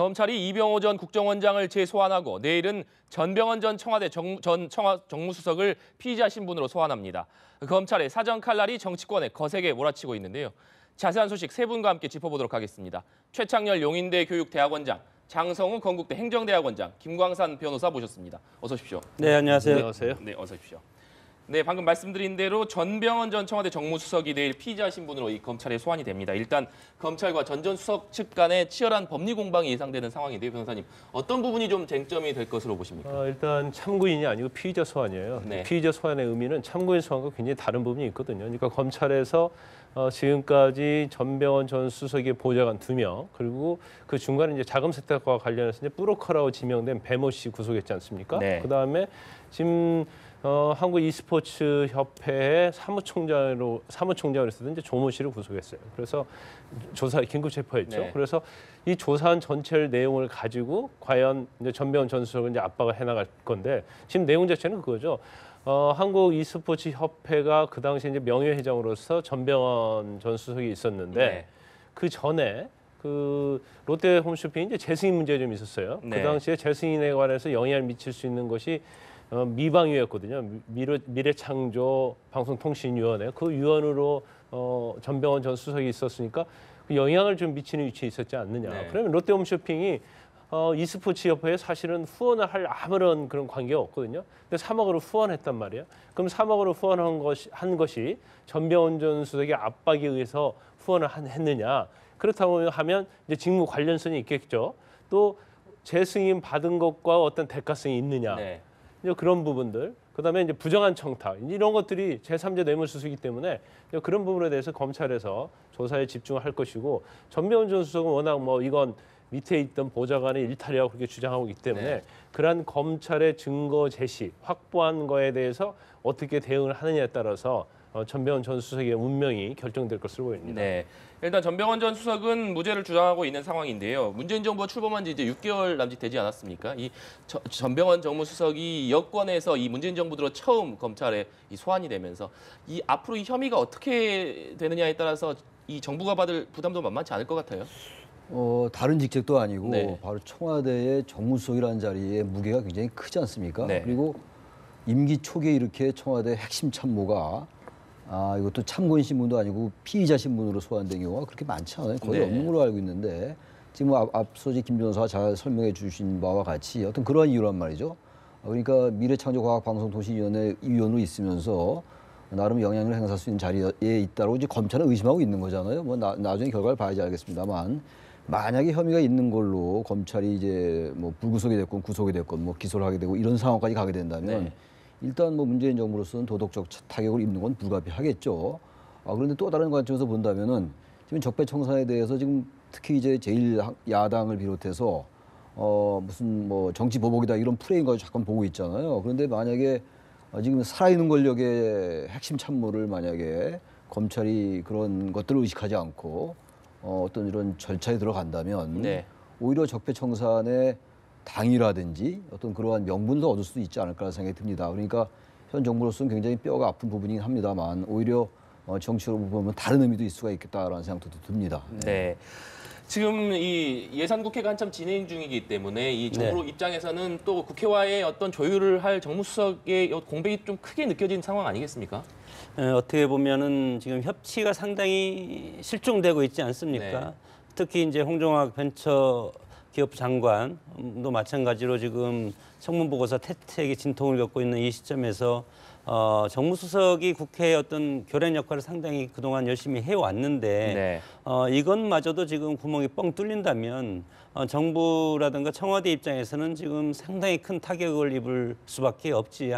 검찰이 이병호 전 국정원장을 재소환하고 내일은 전병헌 전 청와대 전 정무수석을 피의자 신분으로 소환합니다. 검찰의 사정 칼날이 정치권에 거세게 몰아치고 있는데요. 자세한 소식 세 분과 함께 짚어보도록 하겠습니다. 최창렬 용인대 교육대학원장, 장성우 건국대 행정대학원장, 김광산 변호사 모셨습니다. 어서 오십시오. 네, 안녕하세요. 안녕하세요. 네, 어서 오십시오. 네, 방금 말씀드린 대로 전병헌 전 청와대 정무수석이 내일 피의자 신분으로 이 검찰에 소환이 됩니다. 일단 검찰과 전 수석 측 간의 치열한 법리 공방이 예상되는 상황인데요, 변호사님. 어떤 부분이 좀 쟁점이 될 것으로 보십니까? 일단 참고인이 아니고 피의자 소환이에요. 네. 피의자 소환의 의미는 참고인 소환과 굉장히 다른 부분이 있거든요. 그러니까 검찰에서 지금까지 전병헌 전 수석의 보좌관 2명, 그리고 그 중간에 이제 자금 세탁과 관련해서 이제 뿌로커라고 지명된 배모 씨 구속했지 않습니까? 네. 그다음에 지금 한국 e스포츠 협회의 사무총장으로 있었던 이제 조모 씨를 구속했어요. 그래서 긴급 체포했죠. 네. 그래서 이 조사한 전체 내용을 가지고 과연 이제 전병헌 전 수석은 이제 압박을 해나갈 건데 지금 내용 자체는 그거죠. 한국 e스포츠 협회가 그 당시 이제 명예회장으로서 전병헌 전 수석이 있었는데 네. 그 전에 그 롯데 홈쇼핑 이제 재승인 문제가 좀 있었어요. 네. 그 당시에 재승인에 관해서 영향을 미칠 수 있는 것이 미방위였거든요. 미래창조 방송통신위원회 그 위원으로 전병헌 전 수석이 있었으니까 그 영향을 좀 미치는 위치에 있었지 않느냐. 네. 그러면 롯데홈쇼핑이 e스포츠 협회에 사실은 후원을 할 아무런 그런 관계가 없거든요. 근데 3억으로 후원했단 말이에요. 그럼 3억으로 후원한 것이 전병헌 전 수석의 압박에 의해서 후원을 했느냐. 그렇다고 하면 이제 직무 관련성이 있겠죠. 또 재승인 받은 것과 어떤 대가성이 있느냐. 네. 이제 그런 부분들, 그다음에 이제 부정한 청탁 이런 것들이 제3자 뇌물수수이기 때문에 그런 부분에 대해서 검찰에서 조사에 집중할 것이고 전병헌 전 수석은 워낙 뭐 이건 밑에 있던 보좌관의 일탈이라고 그렇게 주장하고 있기 때문에 네. 그러한 검찰의 증거 제시 확보한 거에 대해서 어떻게 대응을 하느냐에 따라서 전병헌 전 수석의 운명이 결정될 것으로 보입니다. 네. 일단 전병헌 전 수석은 무죄를 주장하고 있는 상황인데요. 문재인 정부가 출범한 지 이제 6개월 남짓 되지 않았습니까? 이 전병헌 정무수석이 여권에서 이 문재인 정부 들어 처음 검찰에 이 소환이 되면서 이 앞으로 이 혐의가 어떻게 되느냐에 따라서 이 정부가 받을 부담도 만만치 않을 것 같아요. 다른 직책도 아니고 네. 바로 청와대의 정무수석이라는 자리에 무게가 굉장히 크지 않습니까? 네. 그리고 임기 초기에 이렇게 청와대 핵심 참모가 이것도 참고인 신분도 아니고 피의자 신분으로 소환된 경우가 그렇게 많지 않아요. 거의 네. 없는 걸로 알고 있는데 지금 앞서 김 변호사가 잘 설명해 주신 바와 같이 어떤 그러한 이유란 말이죠. 그러니까 미래창조과학방송통신위원회 위원으로 있으면서 나름 영향력을 행사할 수 있는 자리에 있다고 이제 검찰은 의심하고 있는 거잖아요. 뭐 나중에 결과를 봐야지 알겠습니다만 만약에 혐의가 있는 걸로 검찰이 이제 뭐 불구속이 됐건 구속이 됐건 뭐 기소를 하게 되고 이런 상황까지 가게 된다면 네. 일단 뭐 문재인 정부로서는 도덕적 타격을 입는 건 불가피하겠죠. 그런데 또 다른 관점에서 본다면은 지금 적폐청산에 대해서 지금 특히 이제 제1야당을 비롯해서 무슨 뭐 정치 보복이다 이런 프레임 가지고 잠깐 보고 있잖아요. 그런데 만약에 지금 살아있는 권력의 핵심 참모를 만약에 검찰이 그런 것들을 의식하지 않고 어떤 이런 절차에 들어간다면 네. 오히려 적폐청산의 당이라든지 어떤 그러한 명분도 얻을 수도 있지 않을까라는 생각이 듭니다. 그러니까 현 정부로서는 굉장히 뼈가 아픈 부분이긴 합니다만 오히려 정치적으로 보면 다른 의미도 있을 수가 있겠다라는 생각도 듭니다. 네. 지금 이 예산국회가 한참 진행 중이기 때문에 이 정부 입장에서는 또 국회와의 어떤 조율을 할 정무수석의 공백이 좀 크게 느껴진 상황 아니겠습니까? 어떻게 보면은 지금 협치가 상당히 실종되고 있지 않습니까? 네. 특히 이제 홍종학 벤처기업 장관도 마찬가지로 지금 청문보고서 태택의 진통을 겪고 있는 이 시점에서 정무수석이 국회의 어떤 교란 역할을 상당히 그동안 열심히 해왔는데 네. 이것마저도 지금 구멍이 뻥 뚫린다면 정부라든가 청와대 입장에서는 지금 상당히 큰 타격을 입을 수밖에 없지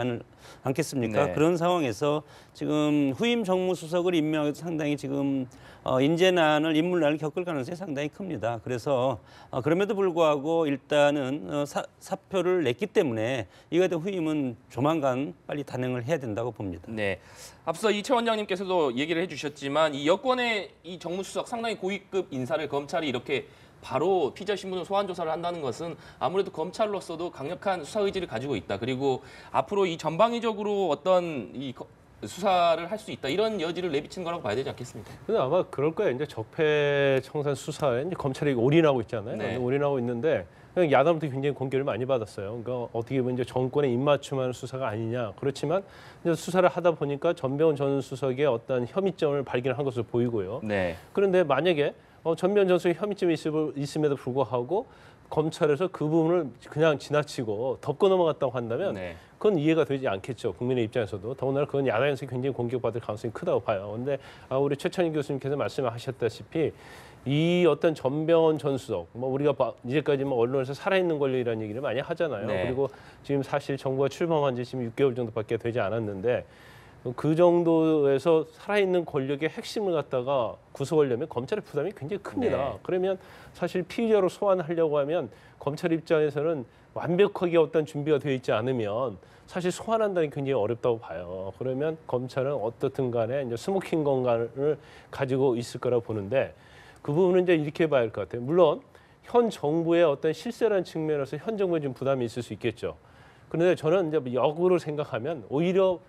않겠습니까? 네. 그런 상황에서 지금 후임 정무수석을 임명해도 상당히 지금 인물난을 겪을 가능성이 상당히 큽니다. 그래서 그럼에도 불구하고 일단은 사표를 냈기 때문에 이거에 대한 후임은 조만간 빨리 단행을 해야 된다고 봅니다. 네. 앞서 이채 원장님께서도 얘기를 해주셨지만 이 여권의 이 정무수석 상당히 고위급 인사를 검찰이 이렇게 바로 피의자 신분으로 소환 조사를 한다는 것은 아무래도 검찰로서도 강력한 수사 의지를 가지고 있다. 그리고 앞으로 이 전방위적으로 어떤 이 수사를 할 수 있다 이런 여지를 내비친 거라고 봐야 되지 않겠습니까? 근데 아마 그럴 거예요. 이제 적폐청산 수사에 이제 검찰이 올인하고 있잖아요. 네. 올인하고 있는데 그냥 야당부터 굉장히 공격을 많이 받았어요. 그러니까 어떻게 보면 이제 정권에 입맞춤하는 수사가 아니냐. 그렇지만 이제 수사를 하다 보니까 전병헌 전 수석의 어떤 혐의점을 발견한 것으로 보이고요. 네. 그런데 만약에 전병헌 전 수석의 혐의점이 있음에도 불구하고 검찰에서 그 부분을 그냥 지나치고 덮고 넘어갔다고 한다면 네. 그건 이해가 되지 않겠죠. 국민의 입장에서도. 더군다나 그건 야당에서 굉장히 공격받을 가능성이 크다고 봐요. 그런데 우리 최천희 교수님께서 말씀하셨다시피 이 어떤 전병헌 전 수석, 뭐 우리가 이제까지 뭐 언론에서 살아있는 권력이라는 얘기를 많이 하잖아요. 네. 그리고 지금 사실 정부가 출범한 지 지금 6개월 정도밖에 되지 않았는데 그 정도에서 살아있는 권력의 핵심을 갖다가 구속하려면 검찰의 부담이 굉장히 큽니다. 네. 그러면 사실 피의자로 소환하려고 하면 검찰 입장에서는 완벽하게 어떤 준비가 되어 있지 않으면 사실 소환한다는 게 굉장히 어렵다고 봐요. 그러면 검찰은 어떻든 간에 이제 스모킹 건간을 가지고 있을 거라고 보는데 그 부분은 이제 이렇게 봐야 할 것 같아요. 물론 현 정부의 어떤 실세라는 측면에서 현 정부에 좀 부담이 있을 수 있겠죠. 그런데 저는 이제 역으로 생각하면 오히려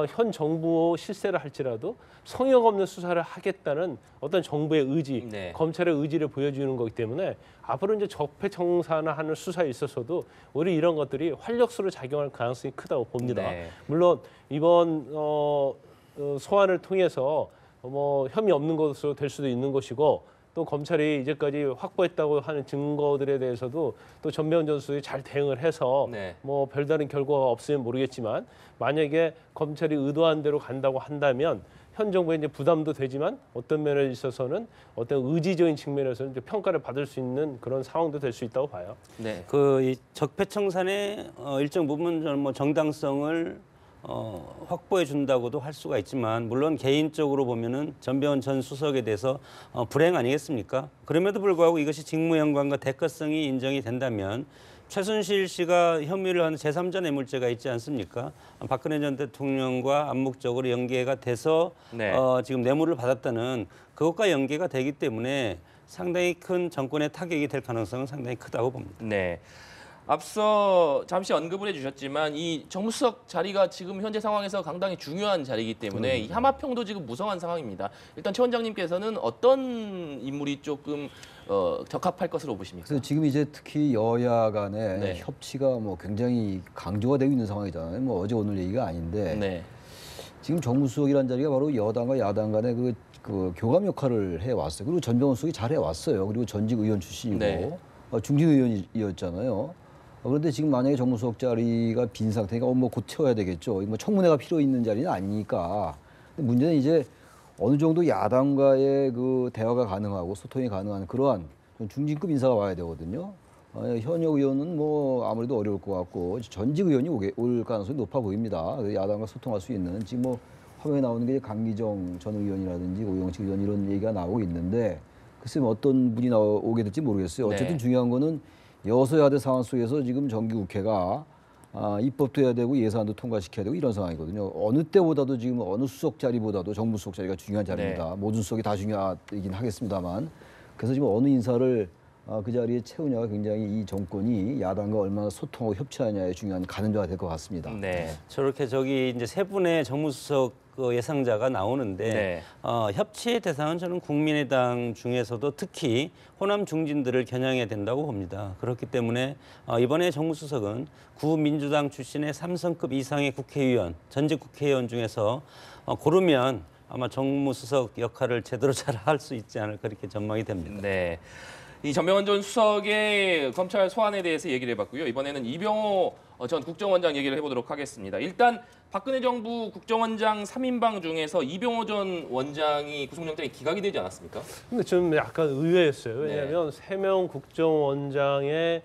현 정부 실세를 할지라도 성역 없는 수사를 하겠다는 어떤 정부의 의지, 네. 검찰의 의지를 보여주는 거기 때문에 앞으로 이제 적폐청산을 하는 수사에 있어서도 오히려 이런 것들이 활력소로 작용할 가능성이 크다고 봅니다. 네. 물론 이번 소환을 통해서 뭐 혐의 없는 것으로 될 수도 있는 것이고 또 검찰이 이제까지 확보했다고 하는 증거들에 대해서도 또 전병헌 전 수석이 잘 대응을 해서 네. 뭐 별다른 결과가 없으면 모르겠지만 만약에 검찰이 의도한 대로 간다고 한다면 현 정부에 이제 부담도 되지만 어떤 면에 있어서는 어떤 의지적인 측면에서는 이제 평가를 받을 수 있는 그런 상황도 될 수 있다고 봐요. 네. 이 적폐청산의 일정 부분 뭐 정당성을 확보해 준다고도 할 수가 있지만 물론 개인적으로 보면은 전병헌 전 수석에 대해서 불행 아니겠습니까? 그럼에도 불구하고 이것이 직무연관과 대가성이 인정이 된다면 최순실 씨가 혐의를 하는 제3자 뇌물죄가 있지 않습니까? 박근혜 전 대통령과 암묵적으로 연계가 돼서 네. 지금 뇌물을 받았다는 그것과 연계가 되기 때문에 상당히 큰 정권의 타격이 될 가능성은 상당히 크다고 봅니다. 네. 앞서 잠시 언급을 해주셨지만 이 정무수석 자리가 지금 현재 상황에서 상당히 중요한 자리이기 때문에 이 하마평도 지금 무성한 상황입니다. 일단 최 원장님께서는 어떤 인물이 조금 적합할 것으로 보십니까? 그래서 지금 이제 특히 여야 간의 네. 협치가 뭐 굉장히 강조가 되고 있는 상황이잖아요. 뭐 어제 오늘 얘기가 아닌데 네. 지금 정무수석이라는 자리가 바로 여당과 야당 간의 그 교감 역할을 해왔어요. 그리고 전병헌 수석이 잘 해왔어요. 그리고 전직 의원 출신이고 네. 중진 의원이었잖아요. 그런데 지금 만약에 정무수석 자리가 빈 상태니까 뭐 곧 채워야 되겠죠. 뭐 청문회가 필요 있는 자리는 아니니까. 근데 문제는 이제 어느 정도 야당과의 그 대화가 가능하고 소통이 가능한 그러한 중진급 인사가 와야 되거든요. 현역 의원은 뭐 아무래도 어려울 것 같고 전직 의원이 올 가능성이 높아 보입니다. 야당과 소통할 수 있는 지금 뭐 화면에 나오는 게 강기정 전 의원이라든지 오영식 의원 이런 얘기가 나오고 있는데 글쎄 뭐 어떤 분이 나오게 될지 모르겠어요. 어쨌든 네. 중요한 거는 여소야대 상황 속에서 지금 정기국회가 입법도 해야 되고 예산도 통과시켜야 되고 이런 상황이거든요. 어느 때보다도 지금 어느 수석 자리보다도 정무 수석 자리가 중요한 자리입니다. 네. 모든 수석이 다 중요하긴 하겠습니다만 그래서 지금 어느 인사를 그 자리에 채우냐가 굉장히 이 정권이 야당과 얼마나 소통하고 협치하냐에 중요한 가늠자가 될 것 같습니다. 네. 저렇게 이제 세 분의 정무수석 예상자가 나오는데 네. 협치의 대상은 저는 국민의당 중에서도 특히 호남 중진들을 겨냥해야 된다고 봅니다. 그렇기 때문에 이번에 정무수석은 구민주당 출신의 3성급 이상의 국회의원, 전직 국회의원 중에서 고르면 아마 정무수석 역할을 제대로 잘 할 수 있지 않을까 그렇게 전망이 됩니다. 네. 이 전병헌 전 수석의 검찰 소환에 대해서 얘기를 해봤고요. 이번에는 이병호 전 국정원장 얘기를 해보도록 하겠습니다. 일단 박근혜 정부 국정원장 3인방 중에서 이병호 전 원장이 구속영장이 기각이 되지 않았습니까? 근데 좀 약간 의외였어요. 왜냐하면 세 명 국정원장의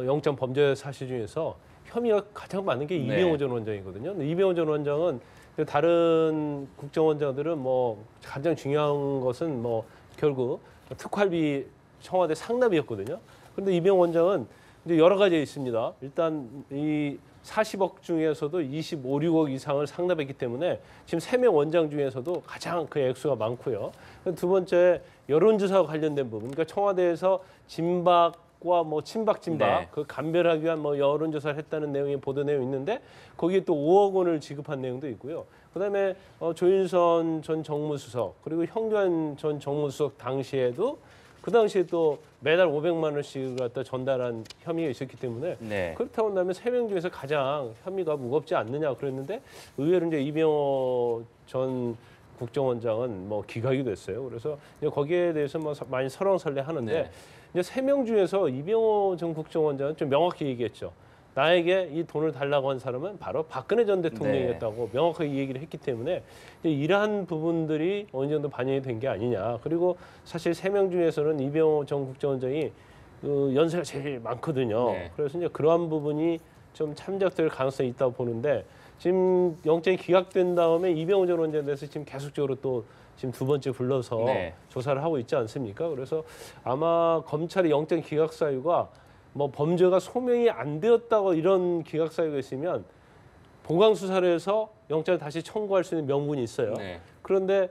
영장 범죄 사실 중에서 혐의가 가장 많은 게 네. 이병호 전 원장이거든요. 근데 이병호 전 원장은 다른 국정원장들은 뭐 가장 중요한 것은 뭐 결국 특활비 청와대 상납이었거든요. 그런데 이병호 원장은 이제 여러 가지 있습니다. 일단 이 40억 중에서도 25, 6억 이상을 상납했기 때문에 지금 3명 원장 중에서도 가장 그 액수가 많고요. 두 번째 여론조사와 관련된 부분, 그러니까 청와대에서 진박과 뭐 친박 네. 그 감별하기 위한 뭐 여론조사를 했다는 내용의 보도 내용이 있는데 거기에 또 5억 원을 지급한 내용도 있고요. 그다음에 조윤선 전 정무수석 그리고 형규안 전 정무수석 당시에도 그 당시에 또 매달 500만 원씩을 갖다 전달한 혐의가 있었기 때문에 네. 그렇다고 한다면 3명 중에서 가장 혐의가 무겁지 않느냐 그랬는데 의외로 이제 이병호 전 국정원장은 뭐 기각이 됐어요. 그래서 이제 거기에 대해서 뭐 많이 설왕설래하는데 네. 이제 3명 중에서 이병호 전 국정원장은 좀 명확히 얘기했죠. 나에게 이 돈을 달라고 한 사람은 바로 박근혜 전 대통령이었다고 명확하게 이 얘기를 했기 때문에 이제 이러한 부분들이 어느 정도 반영이 된 게 아니냐. 그리고 사실 3명 중에서는 이병호 전 국정원장이 연세가 제일 많거든요. 네. 그래서 이제 그러한 부분이 좀 참작될 가능성이 있다고 보는데 지금 영장이 기각된 다음에 이병호 전 원장에 대해서 지금 계속적으로 또 지금 2번째 불러서 네. 조사를 하고 있지 않습니까? 그래서 아마 검찰의 영장 기각 사유가 뭐 범죄가 소명이 안 되었다고 이런 기각 사유가 있으면 보강 수사를 해서 영장을 다시 청구할 수 있는 명분이 있어요. 네. 그런데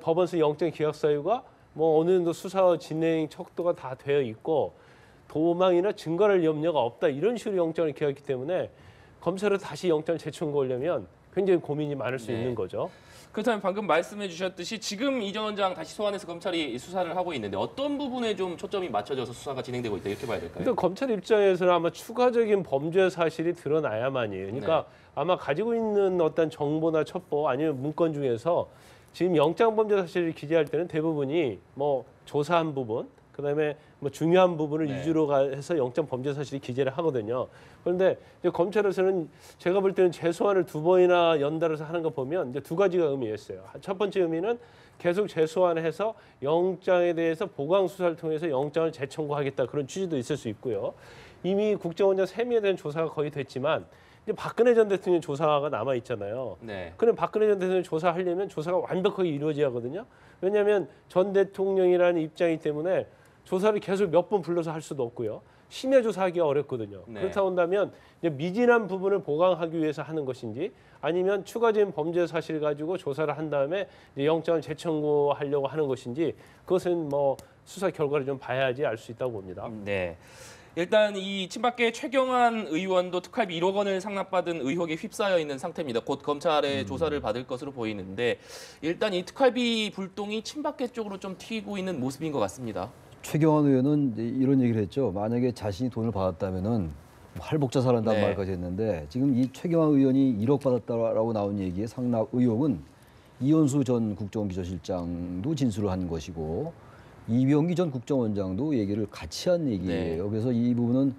법원에서 영장 기각 사유가 뭐 어느 정도 수사 진행 척도가 다 되어 있고 도망이나 증거할 염려가 없다 이런 식으로 영장을 기각했기 때문에 검찰에 다시 영장을 재청구하려면 굉장히 고민이 많을 수 네. 있는 거죠. 그렇다면 방금 말씀해 주셨듯이 지금 이 전 원장 다시 소환해서 검찰이 수사를 하고 있는데 어떤 부분에 좀 초점이 맞춰져서 수사가 진행되고 있다 이렇게 봐야 될까요? 근데 검찰 입장에서는 아마 추가적인 범죄 사실이 드러나야만이. 그러니까 아마 가지고 있는 어떤 정보나 첩보 아니면 문건 중에서 지금 영장 범죄 사실을 기재할 때는 대부분이 뭐 조사한 부분, 그다음에 뭐 중요한 부분을 네. 위주로 해서 영장 범죄 사실이 기재를 하거든요. 그런데 이제 검찰에서는 제가 볼 때는 재소환을 2번이나 연달아서 하는 거 보면 이제 2가지가 의미가 있어요. 첫 번째 의미는 계속 재소환해서 영장에 대해서 보강 수사를 통해서 영장을 재청구하겠다 그런 취지도 있을 수 있고요. 이미 국정원장 3명에 대한 조사가 거의 됐지만 이제 박근혜 전 대통령 조사가 남아 있잖아요. 네. 그럼 박근혜 전 대통령 조사하려면 조사가 완벽하게 이루어져야 하거든요. 왜냐하면 전 대통령이라는 입장이기 때문에 조사를 계속 몇 번 불러서 할 수도 없고요. 심야 조사하기가 어렵거든요. 네. 그렇다고 한다면 이제 미진한 부분을 보강하기 위해서 하는 것인지 아니면 추가적인 범죄 사실 가지고 조사를 한 다음에 이제 영장을 재청구하려고 하는 것인지 그것은 뭐 수사 결과를 좀 봐야지 알 수 있다고 봅니다. 네. 일단 이 친박계 최경환 의원도 특활비 1억 원을 상납받은 의혹에 휩싸여 있는 상태입니다. 곧 검찰의 조사를 받을 것으로 보이는데 일단 이 특활비 불똥이 친박계 쪽으로 좀 튀고 있는 모습인 것 같습니다. 최경환 의원은 이제 이런 얘기를 했죠. 만약에 자신이 돈을 받았다면은 할복자살한다는 네. 말까지 했는데 지금 이 최경환 의원이 1억 받았다라고 나온 얘기의 상납 의혹은 이현수 전 국정원기조실장도 진술을 한 것이고 이병기 전 국정원장도 얘기를 같이 한 얘기예요. 네. 그래서 이 부분은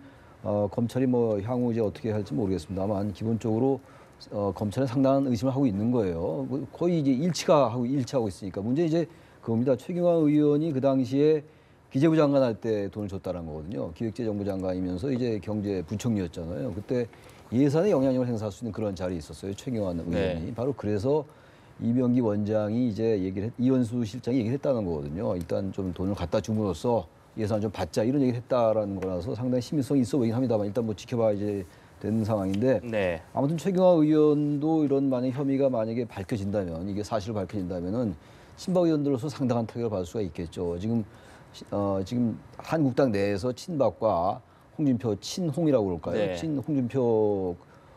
검찰이 뭐 향후 이제 어떻게 할지 모르겠습니다만 기본적으로 검찰에 상당한 의심을 하고 있는 거예요. 거의 이제 일치하고 있으니까 문제 이제 그겁니다. 최경환 의원이 그 당시에 기재부 장관 할 때 돈을 줬다는 거거든요. 기획재정부 장관이면서 이제 경제부총리였잖아요. 그때 예산에 영향력을 행사할 수 있는 그런 자리에 있었어요. 최경환 의원이. 네. 바로 그래서 이병기 원장이 이제 이현수 실장이 얘기를 했다는 거거든요. 일단 좀 돈을 갖다 줌으로써 예산 좀 받자 이런 얘기를 했다라는 거라서 상당히 신빙성이 있어 보이긴 합니다만 일단 뭐 지켜봐야 이제 되는 상황인데 네. 아무튼 최경환 의원도 이런 만약 혐의가 만약에 밝혀진다면 이게 사실로 밝혀진다면은 친박 의원들로서 상당한 타격을 받을 수가 있겠죠. 지금 한국당 내에서 친박과 홍준표 친홍이라고 그럴까요? 네. 친홍준표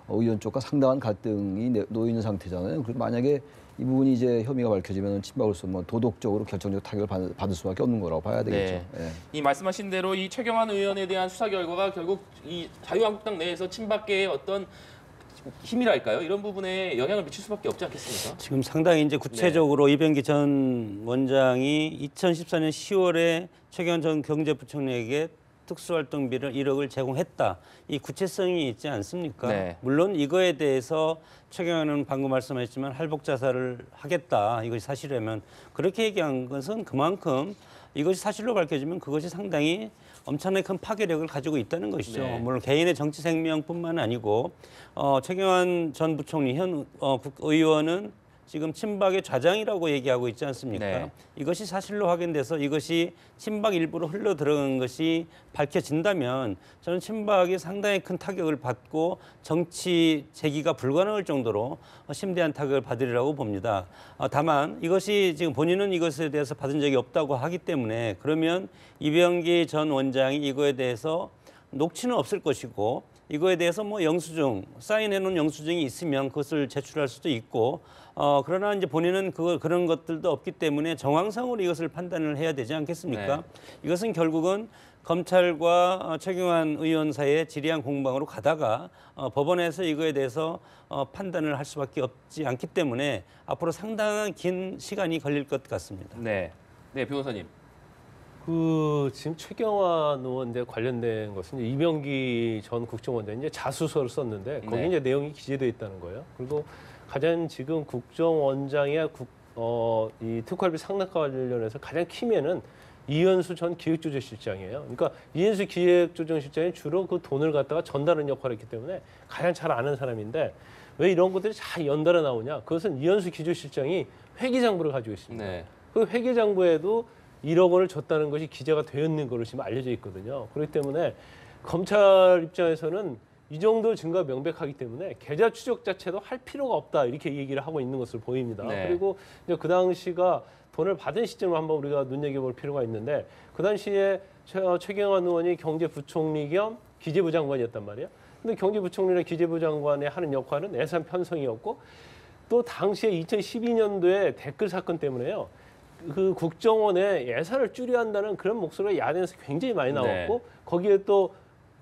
의원 쪽과 상당한 갈등이 놓여 있는 상태잖아요. 그래서 만약에 이 부분이 이제 혐의가 밝혀지면 친박으로서 뭐 도덕적으로 결정적 타격을 받을 수밖에 없는 거라고 봐야 되겠죠. 네. 예. 이 말씀하신 대로 이 최경환 의원에 대한 수사 결과가 결국 이 자유한국당 내에서 친박계의 어떤 힘이랄까요? 이런 부분에 영향을 미칠 수밖에 없지 않겠습니까? 지금 상당히 이제 구체적으로 이병기 전 원장이 2014년 10월에 최경환 전 경제부총리에게 특수활동비를 1억을 제공했다. 이 구체성이 있지 않습니까? 네. 물론 이거에 대해서 최경환은 방금 말씀하셨지만 할복자살을 하겠다. 이것이 사실이라면 그렇게 얘기한 것은 그만큼 이것이 사실로 밝혀지면 그것이 상당히 엄청나게 큰 파괴력을 가지고 있다는 것이죠. 네. 물론 개인의 정치 생명뿐만 아니고 최경환 전 부총리 현 국의원은 지금 친박의 좌장이라고 얘기하고 있지 않습니까? 네. 이것이 사실로 확인돼서 이것이 친박 일부로 흘러 들어간 것이 밝혀진다면 저는 친박이 상당히 큰 타격을 받고 정치 재기가 불가능할 정도로 심대한 타격을 받으리라고 봅니다. 다만 이것이 지금 본인은 이것에 대해서 받은 적이 없다고 하기 때문에 그러면 이병기 전 원장이 이거에 대해서 녹취는 없을 것이고 이거에 대해서 뭐 영수증, 사인해놓은 영수증이 있으면 그것을 제출할 수도 있고, 그러나 이제 본인은 그런 것들도 없기 때문에 정황상으로 이것을 판단을 해야 되지 않겠습니까? 네. 이것은 결국은 검찰과 최경환 의원 사이의 지리한 공방으로 가다가 법원에서 이거에 대해서 판단을 할 수밖에 없지 않기 때문에 앞으로 상당한 긴 시간이 걸릴 것 같습니다. 네, 네 변호사님. 지금 최경환 의원 이제 관련된 것은 이제 이명기 전 국정원장이 이제 자수서를 썼는데 거기 네. 이제 내용이 기재되어 있다는 거예요. 그리고 가장 지금 국정원장의 이 특활비 상납과 관련해서 가장 키면은 이현수 전 기획조정실장이에요. 그러니까 이현수 기획조정실장이 주로 그 돈을 갖다가 전달하는 역할을 했기 때문에 가장 잘 아는 사람인데 왜 이런 것들이 잘 연달아 나오냐? 그것은 이현수 기조실장이 회계장부를 가지고 있습니다. 네. 그 회계장부에도 1억 원을 줬다는 것이 기재가 되어 있는 것으로 지금 알려져 있거든요. 그렇기 때문에 검찰 입장에서는 이 정도 증거가 명백하기 때문에 계좌 추적 자체도 할 필요가 없다 이렇게 얘기를 하고 있는 것으로 보입니다. 네. 그리고 이제 그 당시가 돈을 받은 시점을 한번 우리가 눈여겨볼 필요가 있는데 그 당시에 최경환 의원이 경제부총리 겸 기재부 장관이었단 말이에요. 근데 경제부총리나 기재부 장관이 하는 역할은 예산 편성이었고 또 당시에 2012년도에 댓글 사건 때문에요. 그 국정원의 예산을 줄여야 한다는 그런 목소리가 야당에서 굉장히 많이 나왔고 네. 거기에 또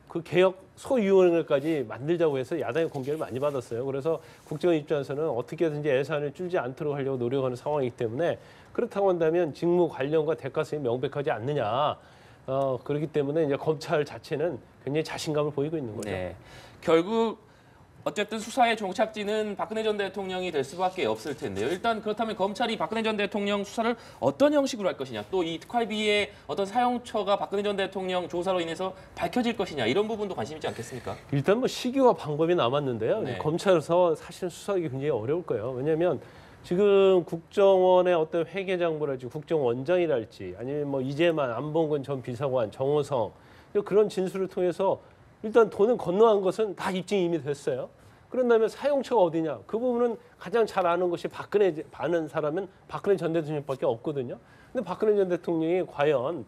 그 개혁 소위원회까지 만들자고 해서 야당의 공개를 많이 받았어요. 그래서 국정원 입장에서는 어떻게든지 예산을 줄지 않도록 하려고 노력하는 상황이기 때문에 그렇다고 한다면 직무 관련과 대가성이 명백하지 않느냐. 그렇기 때문에 이제 검찰 자체는 굉장히 자신감을 보이고 있는 거죠. 네. 결국 어쨌든 수사의 종착지는 박근혜 전 대통령이 될 수밖에 없을 텐데요. 일단 그렇다면 검찰이 박근혜 전 대통령 수사를 어떤 형식으로 할 것이냐, 또 이 특활비의 어떤 사용처가 박근혜 전 대통령 조사로 인해서 밝혀질 것이냐 이런 부분도 관심 있지 않겠습니까? 일단 뭐 시기와 방법이 남았는데요. 네. 검찰에서 사실은 수사하기 굉장히 어려울 거예요. 왜냐하면 지금 국정원의 어떤 회계장부랄지 국정원장이랄지 아니면 뭐 이재만, 안봉근 전 비서관, 정호성 그런 진술을 통해서 일단 돈은 건너간 것은 다 입증이 이미 됐어요. 그런다면 사용처가 어디냐? 그 부분은 가장 잘 아는 것이 아는 사람은 박근혜 전 대통령밖에 없거든요. 근데 박근혜 전 대통령이 과연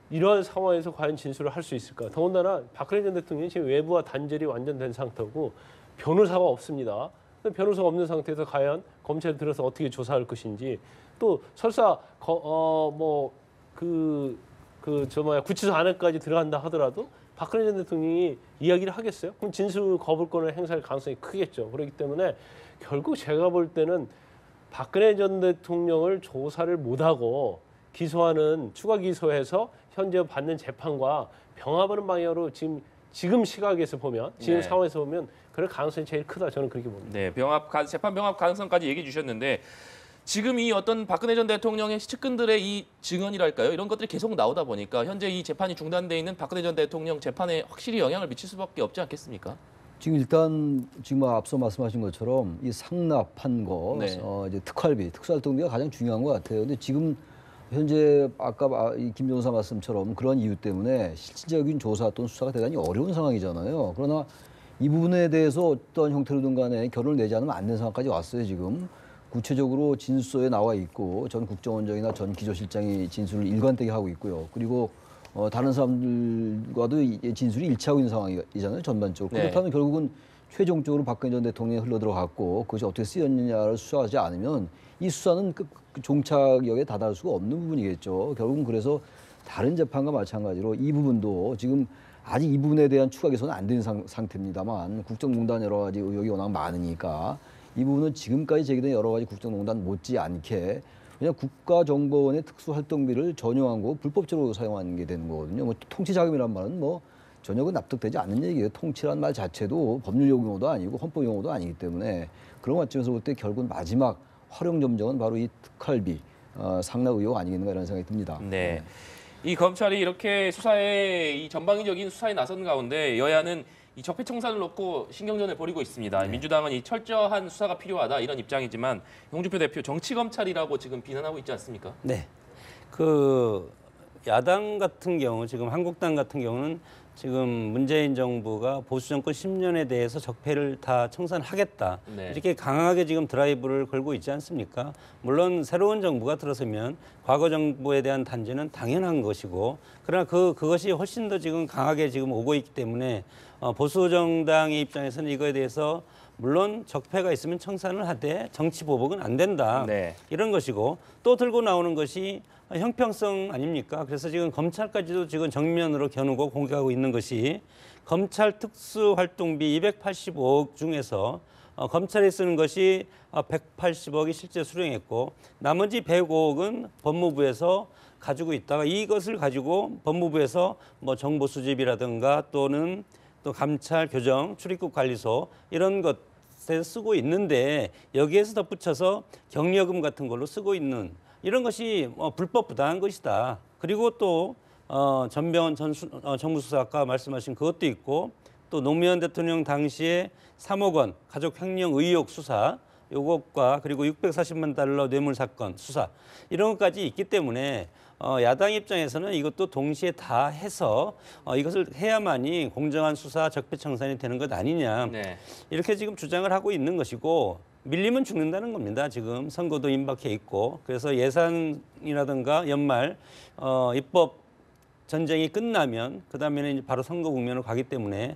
이러한 상황에서 과연 진술을 할 수 있을까? 더군다나 박근혜 전 대통령이 지금 외부와 단절이 완전 된 상태고 변호사가 없습니다. 변호사가 없는 상태에서 과연 검찰에 들어서 어떻게 조사할 것인지 또 설사 구치소 안에까지 들어간다 하더라도 박근혜 전 대통령이 이야기를 하겠어요? 그럼 진술 거부권을 행사할 가능성이 크겠죠. 그렇기 때문에 결국 제가 볼 때는 박근혜 전 대통령을 조사를 못하고 기소하는 추가 기소해서 현재 받는 재판과 병합하는 방향으로 지금 시각에서 보면 지금 네. 상황에서 보면 그럴 가능성이 제일 크다 저는 그렇게 봅니다. 네, 재판 병합 가능성까지 얘기해 주셨는데 지금 이 어떤 박근혜 전 대통령의 측근들의 이 증언이랄까요? 이런 것들이 계속 나오다 보니까 현재 이 재판이 중단돼 있는 박근혜 전 대통령 재판에 확실히 영향을 미칠 수밖에 없지 않겠습니까? 지금 일단 지금 앞서 말씀하신 것처럼 이 상납한 거, 네. 이제 특활비, 특수활동비가 가장 중요한 것 같아요. 근데 지금 현재 아까 김 변호사 말씀처럼 그런 이유 때문에 실질적인 조사 또는 수사가 대단히 어려운 상황이잖아요. 그러나 이 부분에 대해서 어떤 형태로든 간에 결론을 내지 않으면 안 되는 상황까지 왔어요, 지금. 구체적으로 진술서에 나와 있고 전 국정원장이나 전 기조실장이 진술을 일관되게 하고 있고요. 그리고 다른 사람들과도 진술이 일치하고 있는 상황이잖아요, 전반적으로. 네. 그렇다면 결국은 최종적으로 박근혜 전 대통령이 흘러들어갔고 그것이 어떻게 쓰였느냐를 수사하지 않으면 이 수사는 그 종착역에 다다를 수가 없는 부분이겠죠. 결국은 그래서 다른 재판과 마찬가지로 이 부분도 지금 아직 이 부분에 대한 추가 개선은 안 된 상태입니다만 국정농단 여러 가지 의혹이 워낙 많으니까 이 부분은 지금까지 제기된 여러 가지 국정농단 못지않게 그냥 국가정보원의 특수활동비를 전용한 거 불법적으로 사용하는 게 되는 거거든요. 뭐 통치자금이란 말은 뭐 전혀 납득되지 않는 얘기예요. 통치란 말 자체도 법률 용어도 아니고 헌법 용어도 아니기 때문에 그런 관점에서 볼 때 결국은 마지막 활용점정은 바로 이 특활비 상납 의혹 아니겠는가 이런 생각이 듭니다. 네. 이 검찰이 이렇게 이 전방위적인 수사에 나선 가운데 여야는 이 적폐청산을 놓고 신경전을 벌이고 있습니다. 네. 민주당은 이 철저한 수사가 필요하다 이런 입장이지만 홍준표 대표 정치검찰이라고 지금 비난하고 있지 않습니까? 네. 야당 같은 경우 지금 한국당 같은 경우는 지금 문재인 정부가 보수 정권 10년에 대해서 적폐를 다 청산하겠다. 네. 이렇게 강하게 지금 드라이브를 걸고 있지 않습니까? 물론 새로운 정부가 들어서면 과거 정부에 대한 단죄는 당연한 것이고, 그러나 그것이 훨씬 더 지금 강하게 지금 오고 있기 때문에 보수 정당의 입장에서는 이거에 대해서 물론 적폐가 있으면 청산을 하되 정치 보복은 안 된다. 네. 이런 것이고, 또 들고 나오는 것이 형평성 아닙니까? 그래서 지금 검찰까지도 지금 정면으로 겨누고 공격하고 있는 것이 검찰 특수활동비 285억 중에서 검찰이 쓰는 것이 180억이 실제 수령했고, 나머지 105억은 법무부에서 가지고 있다가 이것을 가지고 법무부에서 뭐 정보 수집이라든가 또는 또 감찰, 교정, 출입국 관리소 이런 것에 쓰고 있는데, 여기에서 덧붙여서 경력금 같은 걸로 쓰고 있는 이런 것이 불법 부당한 것이다. 그리고 또 전병헌 정무수사 아까 말씀하신 그것도 있고, 또 노무현 대통령 당시에 3억 원 가족 횡령 의혹 수사 요것과 그리고 640만 달러 뇌물 사건 수사 이런 것까지 있기 때문에 야당 입장에서는 이것도 동시에 다 해서 이것을 해야만이 공정한 수사 적폐청산이 되는 것 아니냐. 네. 이렇게 지금 주장을 하고 있는 것이고, 밀리면 죽는다는 겁니다. 지금 선거도 임박해 있고, 그래서 예산이라든가 연말 입법 전쟁이 끝나면 그다음에는 이제 바로 선거 국면으로 가기 때문에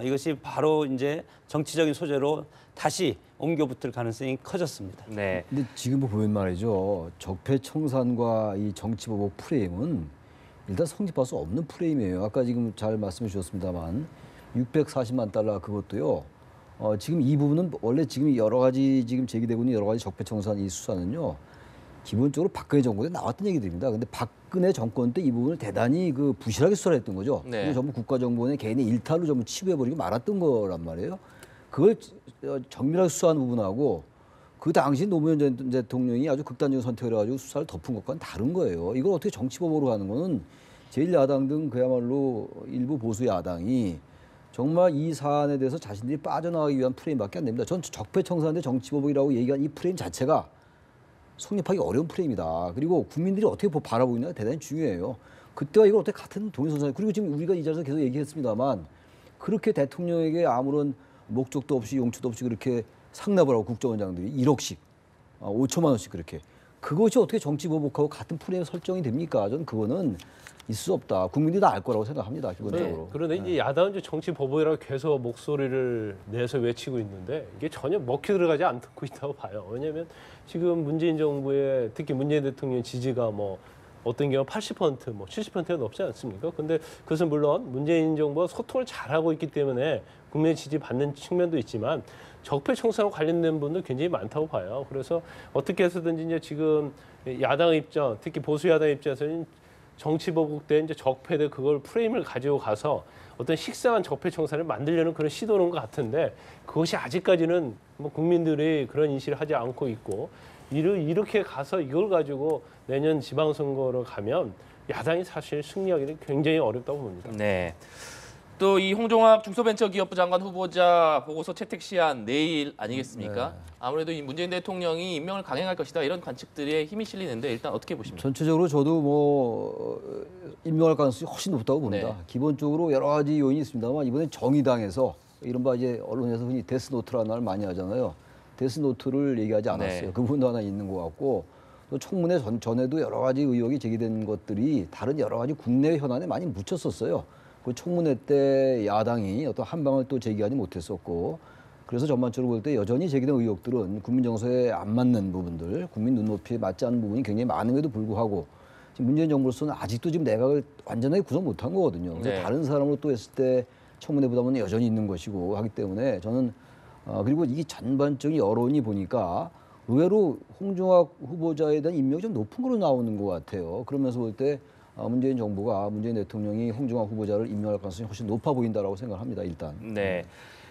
이것이 바로 이제 정치적인 소재로 다시 옮겨붙을 가능성이 커졌습니다. 네. 근데 지금 보면 말이죠. 적폐청산과 이 정치보복 프레임은 일단 성립할 수 없는 프레임이에요. 아까 지금 잘 말씀해 주셨습니다만 640만 달러 그것도요. 지금 이 부분은 원래 지금 여러 가지 지금 제기되고 있는 여러 가지 적폐청산 이 수사는요. 기본적으로 박근혜 정권 때 나왔던 얘기들입니다. 근데 박근혜 정권 때 이 부분을 대단히 그 부실하게 수사를 했던 거죠. 네. 그리고 전부 국가정보원의 개인의 일탈로 전부 치부해버리고 말았던 거란 말이에요. 그걸 정밀하게 수사한 부분하고 그 당시 노무현 전 대통령이 아주 극단적인 선택을 해가지고 수사를 덮은 것과는 다른 거예요. 이걸 어떻게 정치법으로 하는 거는 제1야당 등 그야말로 일부 보수 야당이 정말 이 사안에 대해서 자신들이 빠져나가기 위한 프레임밖에 안 됩니다. 전 적폐청산대 정치보복이라고 얘기한 이 프레임 자체가 성립하기 어려운 프레임이다. 그리고 국민들이 어떻게 바라보고 있느냐가 대단히 중요해요. 그때와 이걸 어떻게 같은 동일선상, 그리고 지금 우리가 이 자리에서 계속 얘기했습니다만 그렇게 대통령에게 아무런 목적도 없이 용처도 없이 그렇게 상납을 하고 국정원장들이 1억씩, 5천만 원씩 그렇게. 그것이 어떻게 정치보복하고 같은 프레임 설정이 됩니까? 저는 그거는 있을 수 없다. 국민들이 다 알 거라고 생각합니다. 기본적으로. 그런데 이제 야당은 이제 정치 보복이라고 계속 목소리를 내서 외치고 있는데 이게 전혀 먹혀 들어가지 않고 있다고 봐요. 왜냐하면 지금 문재인 정부의 특히 문재인 대통령 지지가 뭐 어떤 경우 80%, 뭐 70%가 넘지 않습니까? 근데 그것은 물론 문재인 정부가 소통을 잘하고 있기 때문에 국민의 지지 받는 측면도 있지만 적폐청산과 관련된 분도 굉장히 많다고 봐요. 그래서 어떻게 해서든지 이제 지금 야당 입장, 특히 보수 야당 입장에서는 정치보복된 이제 적폐대 그걸 프레임을 가지고 가서 어떤 식상한 적폐청산을 만들려는 그런 시도는 것 같은데 그것이 아직까지는 뭐 국민들이 그런 인식을 하지 않고 있고 이렇게 가서 이걸 가지고 내년 지방선거로 가면 야당이 사실 승리하기는 굉장히 어렵다고 봅니다. 네. 또 이 홍종학 중소벤처기업부 장관 후보자 보고서 채택 시한 내일 아니겠습니까? 네. 아무래도 이 문재인 대통령이 임명을 강행할 것이다 이런 관측들에 힘이 실리는데 일단 어떻게 보십니까? 전체적으로 저도 뭐 임명할 가능성이 훨씬 높다고 봅니다. 네. 기본적으로 여러 가지 요인이 있습니다만 이번에 정의당에서 이른바 이제 언론에서 흔히 데스노트라는 말 많이 하잖아요. 데스노트를 얘기하지 않았어요. 네. 그 부분도 하나 있는 것 같고 또 청문회 전에도 여러 가지 의혹이 제기된 것들이 다른 여러 가지 국내 현안에 많이 묻혔었어요. 그 청문회 때 야당이 어떤 한 방을 또 제기하지 못했었고 그래서 전반적으로 볼 때 여전히 제기된 의혹들은 국민 정서에 안 맞는 부분들, 국민 눈높이에 맞지 않는 부분이 굉장히 많음에도 불구하고 지금 문재인 정부로서는 아직도 지금 내각을 완전하게 구성 못한 거거든요. 그래서 네. 다른 다른 사람으로 또 했을 때 청문회 부담은 여전히 있는 것이고 하기 때문에 저는 그리고 이 전반적인 여론이 보니까 의외로 홍종학 후보자에 대한 인명이 좀 높은 걸로 나오는 것 같아요. 그러면서 볼 때 문재인 정부가 문재인 대통령이 홍종학 후보자를 임명할 가능성이 훨씬 높아 보인다라고 생각합니다. 일단. 네.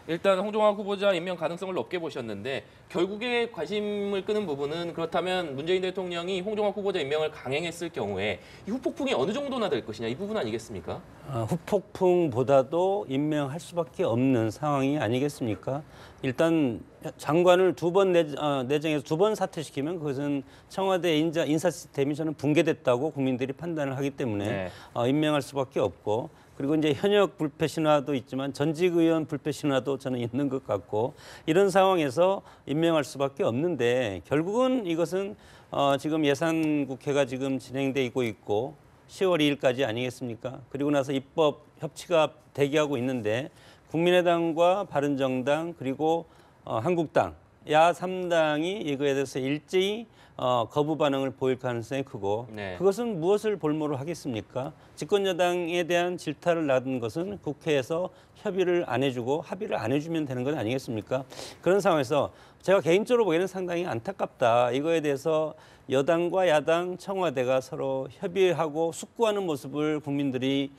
일단 홍종학 후보자 임명 가능성을 높게 보셨는데 결국에 관심을 끄는 부분은 그렇다면 문재인 대통령이 홍종학 후보자 임명을 강행했을 경우에 이 후폭풍이 어느 정도나 될 것이냐 이 부분 아니겠습니까? 후폭풍보다도 임명할 수밖에 없는 상황이 아니겠습니까? 일단 장관을 두 번 내정해서 두 번 사퇴시키면 그것은 청와대 인사 시스템이 저는 붕괴됐다고 국민들이 판단을 하기 때문에 네. 임명할 수밖에 없고, 그리고 이제 현역 불패 신화도 있지만 전직 의원 불패 신화도 저는 있는 것 같고, 이런 상황에서 임명할 수밖에 없는데, 결국은 이것은 지금 예산국회가 지금 진행되고 있고 10월 2일까지 아니겠습니까? 그리고 나서 입법 협치가 대기하고 있는데, 국민의당과 바른정당 그리고 한국당 야 3당이 이거에 대해서 일제히 거부 반응을 보일 가능성이 크고, 네. 그것은 무엇을 볼모로 하겠습니까? 집권 여당에 대한 질타를 낳은 것은 국회에서 협의를 안 해주고 합의를 안 해주면 되는 것 아니겠습니까? 그런 상황에서 제가 개인적으로 보기에는 상당히 안타깝다. 이거에 대해서 여당과 야당, 청와대가 서로 협의하고 숙고하는 모습을 국민들이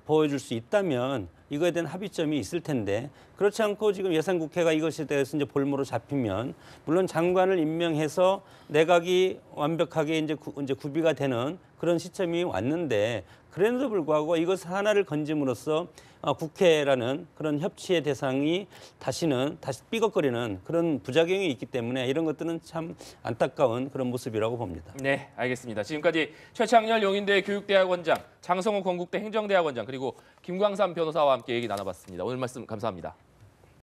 보여줄 수 있다면 이거에 대한 합의점이 있을 텐데, 그렇지 않고 지금 예산국회가 이것에 대해서 이제 볼모로 잡히면, 물론 장관을 임명해서 내각이 완벽하게 이제 구비가 되는 그런 시점이 왔는데, 그럼에도 불구하고 이것 하나를 건짐으로써 국회라는 그런 협치의 대상이 다시 삐걱거리는 그런 부작용이 있기 때문에 이런 것들은 참 안타까운 그런 모습이라고 봅니다. 네, 알겠습니다. 지금까지 최창렬 용인대 교육대학원장, 장성호 건국대 행정대학원장, 그리고 김광삼 변호사와 함께 얘기 나눠봤습니다. 오늘 말씀 감사합니다.